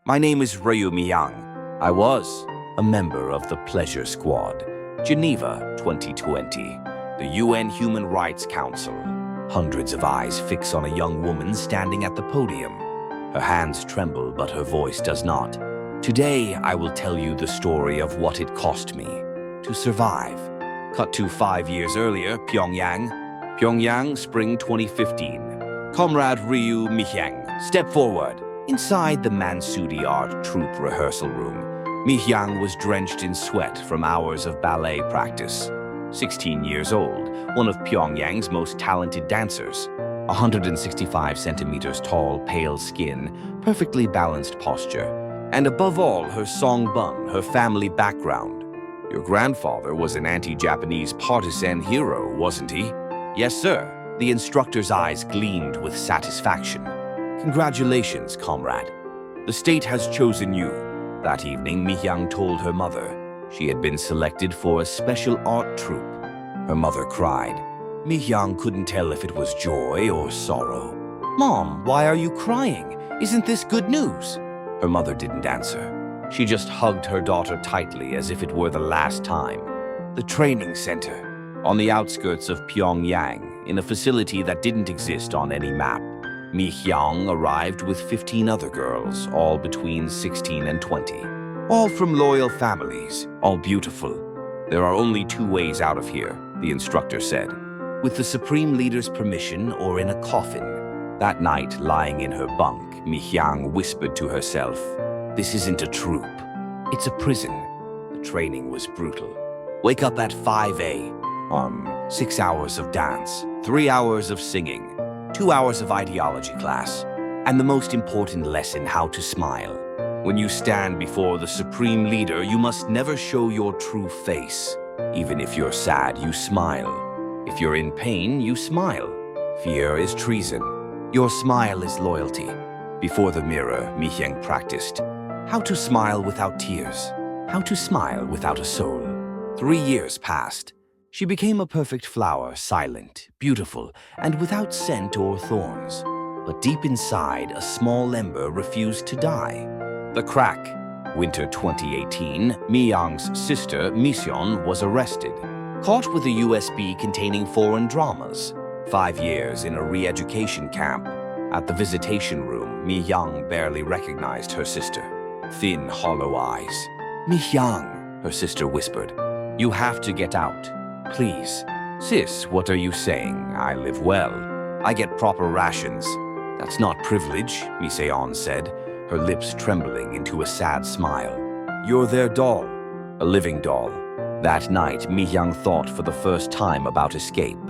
My name is Mihyang. I was a member of the Pleasure Squad. Geneva 2020. The UN Human Rights Council. Hundreds of eyes fix on a young woman standing at the podium. Her hands tremble, but her voice does not. Today, I will tell you the story of what it cost me to survive. Cut to 5 years earlier, Pyongyang, spring 2015. Comrade Ryu Mihyang, step forward. Inside the Mansudi Art Troupe rehearsal room, Mihyang was drenched in sweat from hours of ballet practice. 16 years old, one of Pyongyang's most talented dancers. 165 centimeters tall, pale skin, perfectly balanced posture, and above all, her songbun, her family background. Your grandfather was an anti-Japanese partisan hero, wasn't he? Yes, sir. The instructor's eyes gleamed with satisfaction. Congratulations, comrade. The state has chosen you. That evening, Mihyang told her mother she had been selected for a special art troupe. Her mother cried. Mihyang couldn't tell if it was joy or sorrow. Mom, why are you crying? Isn't this good news? Her mother didn't answer. She just hugged her daughter tightly as if it were the last time. The training center, on the outskirts of Pyongyang, in a facility that didn't exist on any map. Mihyang arrived with 15 other girls, all between 16 and 20. All from loyal families, all beautiful. There are only 2 ways out of here, the instructor said. With the Supreme Leader's permission or in a coffin. That night, lying in her bunk, Mihyang whispered to herself, "This isn't a troop. It's a prison." The training was brutal. Wake up at 5 a.m. 6 hours of dance, 3 hours of singing, 2 hours of ideology class, and the most important lesson, how to smile. When you stand before the Supreme Leader, you must never show your true face. Even if you're sad, you smile. If you're in pain, you smile. Fear is treason. Your smile is loyalty. Before the mirror, Mihyang practiced how to smile without tears, how to smile without a soul. 3 years passed. She became a perfect flower, silent, beautiful, and without scent or thorns. But deep inside, a small ember refused to die. The crack. Winter 2018, Mihyang's sister, Mihyang, was arrested. Caught with a USB containing foreign dramas. 5 years in a re-education camp. At the visitation room, Mihyang barely recognized her sister. Thin, hollow eyes. "Mihyang," her sister whispered, "you have to get out. Please." "Sis, what are you saying? I live well. I get proper rations." "That's not privilege," Mihyang said, her lips trembling into a sad smile. "You're their doll, a living doll." That night, Mihyang thought for the first time about escape.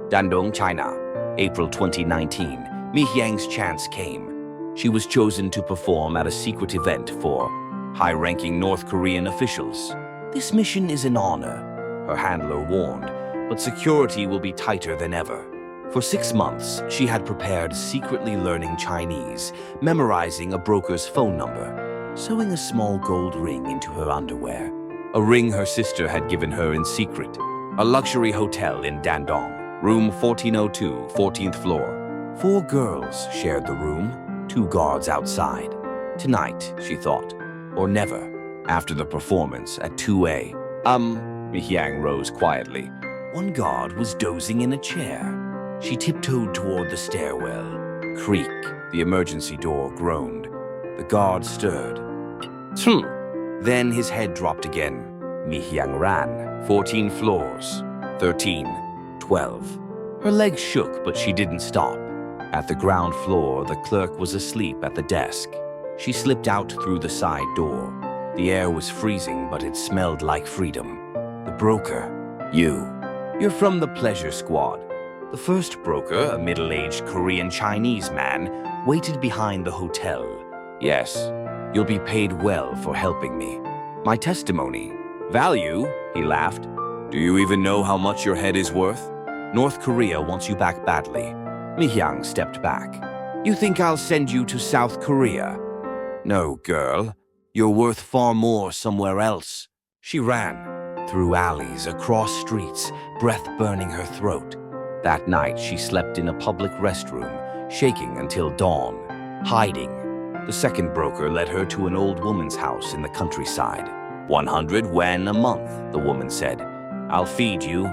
Dandong, China, April 2019, Mihyang's chance came. She was chosen to perform at a secret event for high-ranking North Korean officials. "This mission is an honor," her handler warned, "but security will be tighter than ever." For 6 months, she had prepared, secretly learning Chinese, memorizing a broker's phone number, sewing a small gold ring into her underwear. A ring her sister had given her in secret. A luxury hotel in Dandong, room 1402, 14th floor. 4 girls shared the room, 2 guards outside. Tonight, she thought, or never. After the performance at 2 a.m., Mihyang rose quietly. One guard was dozing in a chair. She tiptoed toward the stairwell. Creak, the emergency door groaned. The guard stirred. Then his head dropped again. Mihyang ran. 14 floors. 13. 12. Her legs shook, but she didn't stop. At the ground floor, the clerk was asleep at the desk. She slipped out through the side door. The air was freezing, but it smelled like freedom. The broker. You're from the Pleasure Squad. The first broker, a middle-aged Korean-Chinese man, waited behind the hotel. "Yes, you'll be paid well for helping me." "My testimony." "Value?" he laughed. "Do you even know how much your head is worth? North Korea wants you back badly." Mihyang stepped back. "You think I'll send you to South Korea?" "No, girl. You're worth far more somewhere else." She ran. Through alleys, across streets, breath burning her throat. That night, she slept in a public restroom, shaking until dawn, hiding. The second broker led her to an old woman's house in the countryside. 100 yuan a month, the woman said. I'll feed you,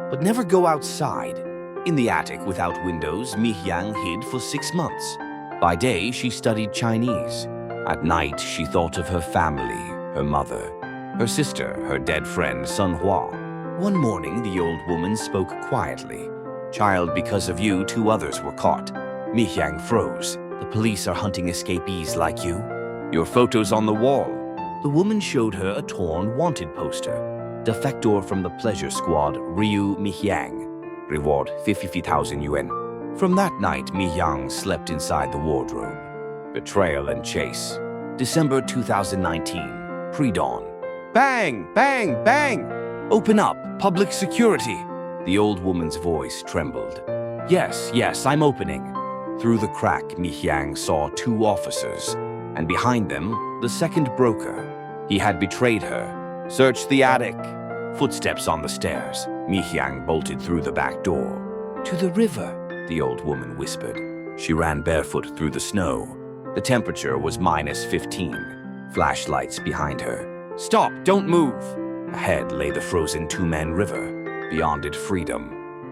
but never go outside. In the attic without windows, Mihyang hid for 6 months. By day, she studied Chinese. At night, she thought of her family, her mother, her sister, her dead friend, Sun Hua. One morning, the old woman spoke quietly. Child, because of you, 2 others were caught. Mihyang froze. The police are hunting escapees like you. Your photo's on the wall. The woman showed her a torn wanted poster. Defector from the pleasure squad, Ryu Mihyang. Reward 50,000 yuan. From that night, Mihyang slept inside the wardrobe. Betrayal and chase. December 2019, pre-dawn. Bang! Bang! Bang! Open up! Public security! The old woman's voice trembled. Yes, I'm opening. Through the crack, Mihyang saw 2 officers, and behind them, the second broker. He had betrayed her. Search the attic. Footsteps on the stairs. Mihyang bolted through the back door. To the river, the old woman whispered. She ran barefoot through the snow. The temperature was -15. Flashlights behind her. Stop! Don't move! Ahead lay the frozen 2-man river. Beyond it, freedom.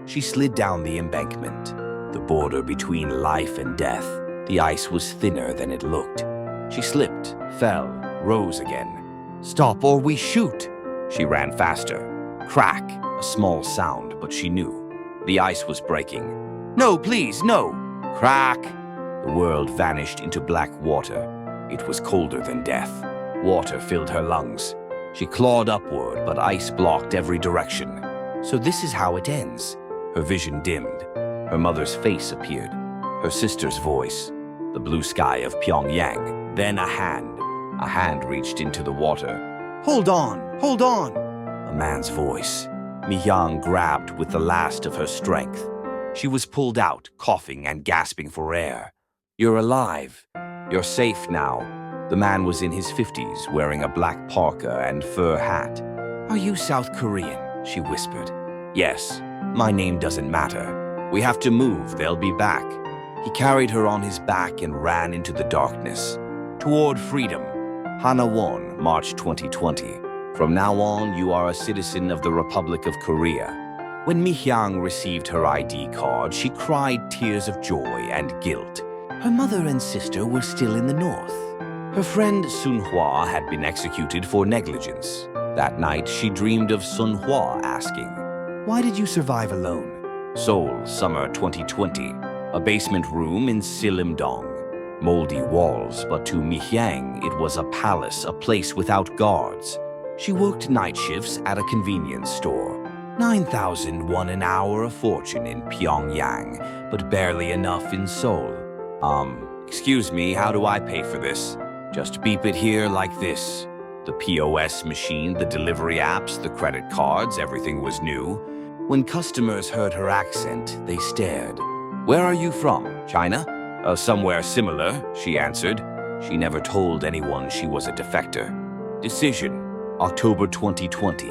She slid down the embankment. The border between life and death. The ice was thinner than it looked. She slipped, fell, rose again. Stop or we shoot! She ran faster. Crack, a small sound, but she knew. The ice was breaking. No, please, no! Crack! The world vanished into black water. It was colder than death. Water filled her lungs. She clawed upward, but ice blocked every direction. So this is how it ends. Her vision dimmed. Her mother's face appeared. Her sister's voice. The blue sky of Pyongyang. Then a hand. A hand reached into the water. Hold on! Hold on! A man's voice. Mihyang grabbed with the last of her strength. She was pulled out, coughing and gasping for air. You're alive. You're safe now. The man was in his 50s, wearing a black parka and fur hat. Are you South Korean? She whispered. Yes. My name doesn't matter. We have to move. They'll be back. He carried her on his back and ran into the darkness. Toward freedom. Hanawon, March 2020. From now on, you are a citizen of the Republic of Korea. When Mihyang received her ID card, she cried tears of joy and guilt. Her mother and sister were still in the north. Her friend Sun Hua had been executed for negligence. That night, she dreamed of Sun Hua asking, "Why did you survive alone?" Seoul, summer 2020. A basement room in Silimdong. Moldy walls, but to Mihyang, it was a palace, a place without guards. She worked night shifts at a convenience store. 9,001 an hour, a fortune in Pyongyang, but barely enough in Seoul. Excuse me, how do I pay for this? Just beep it here like this. The POS machine, the delivery apps, the credit cards, everything was new. When customers heard her accent, they stared. Where are you from? China? Somewhere similar, she answered. She never told anyone she was a defector. Decision, October 2020.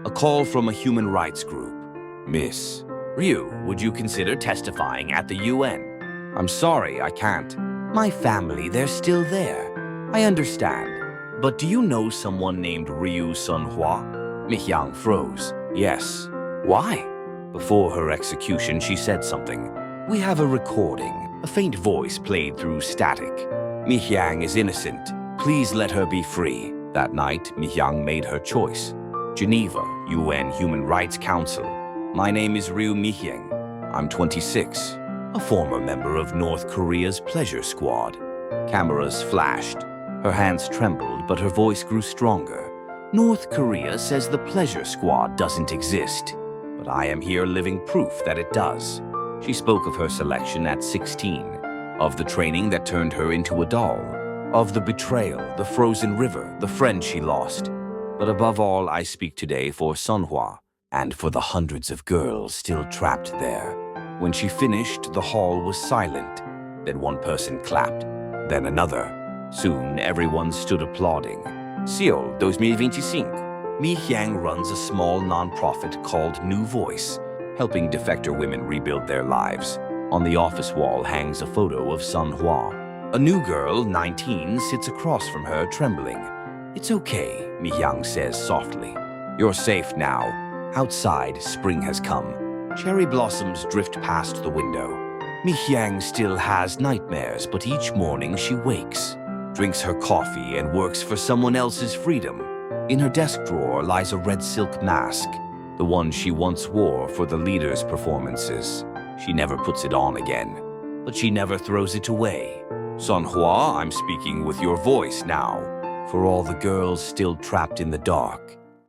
A call from a human rights group. Miss Ryu, would you consider testifying at the UN? I'm sorry, I can't. My family, they're still there. I understand. But do you know someone named Ryu Sun Hua? Mihyang froze. Yes. Why? Before her execution, she said something. We have a recording. A faint voice played through static. Mihyang is innocent. Please let her be free. That night, Mihyang made her choice. Geneva, UN Human Rights Council. My name is Ryu Mihyang. I'm 26. A former member of North Korea's pleasure squad. Cameras flashed. Her hands trembled, but her voice grew stronger. North Korea says the pleasure squad doesn't exist, but I am here living proof that it does. She spoke of her selection at 16, of the training that turned her into a doll, of the betrayal, the frozen river, the friend she lost. But above all, I speak today for Sun Hua and for the hundreds of girls still trapped there. When she finished, the hall was silent. Then one person clapped, then another. Soon, everyone stood applauding. Seoul 2025. Mihyang runs a small non-profit called New Voice, helping defector women rebuild their lives. On the office wall hangs a photo of Sun Hua. A new girl, 19, sits across from her, trembling. "It's okay," Mihyang says softly. "You're safe now. Outside, spring has come." Cherry blossoms drift past the window. Mihyang still has nightmares, but each morning she wakes, drinks her coffee, and works for someone else's freedom. In her desk drawer lies a red silk mask, the one she once wore for the leader's performances. She never puts it on again, but she never throws it away. "Sonhua, I'm speaking with your voice now, for all the girls still trapped in the dark.